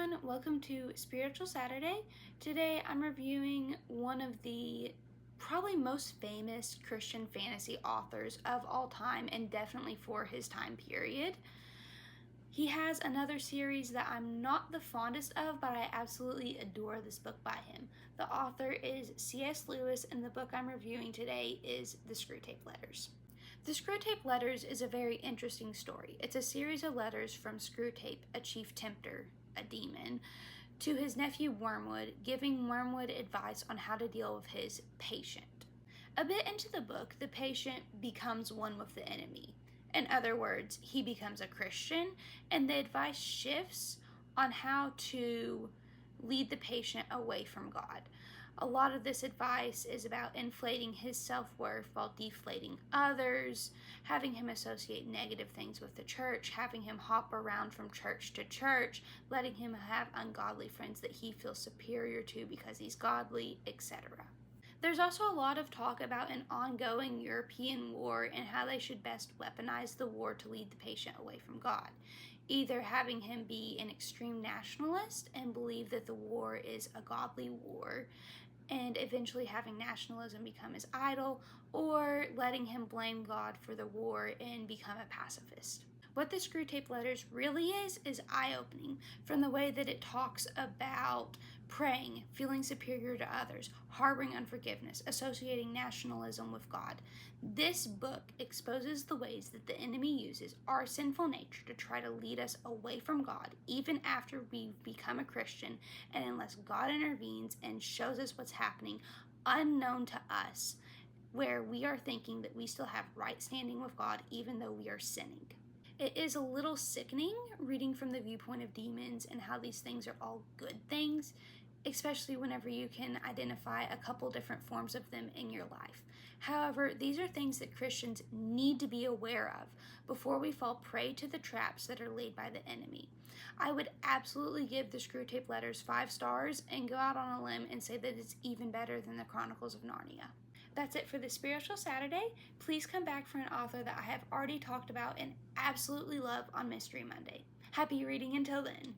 everyone, welcome to Spiritual Saturday. Today I'm reviewing one of the probably most famous Christian fantasy authors of all time, and definitely for his time period. He has another series that I'm not the fondest of, but I absolutely adore this book by him. The author is C.S. Lewis, and the book I'm reviewing today is The Screwtape Letters. The Screwtape Letters is a very interesting story. It's a series of letters from Screwtape, a chief tempter, a demon, to his nephew Wormwood, giving Wormwood advice on how to deal with his patient. A bit into the book, the patient becomes one with the enemy. In other words, he becomes a Christian, and the advice shifts on how to lead the patient away from God. A lot of this advice is about inflating his self-worth while deflating others, having him associate negative things with the church, having him hop around from church to church, letting him have ungodly friends that he feels superior to because he's godly, etc. There's also a lot of talk about an ongoing European war and how they should best weaponize the war to lead the patient away from God. Either having him be an extreme nationalist and believe that the war is a godly war, and eventually having nationalism become his idol, or letting him blame God for the war and become a pacifist. What the Screwtape Letters really is eye-opening, from the way that it talks about praying, feeling superior to others, harboring unforgiveness, associating nationalism with God. This book exposes the ways that the enemy uses our sinful nature to try to lead us away from God, even after we've become a Christian, and unless God intervenes and shows us what's happening unknown to us, where we are thinking that we still have right standing with God even though we are sinning. It is a little sickening reading from the viewpoint of demons and how these things are all good things, especially whenever you can identify a couple different forms of them in your life. However, these are things that Christians need to be aware of before we fall prey to the traps that are laid by the enemy. I would absolutely give the Screwtape Letters 5 stars and go out on a limb and say that it's even better than the Chronicles of Narnia. That's it for this Spiritual Saturday. Please come back for an author that I have already talked about and absolutely love on Mystery Monday. Happy reading until then.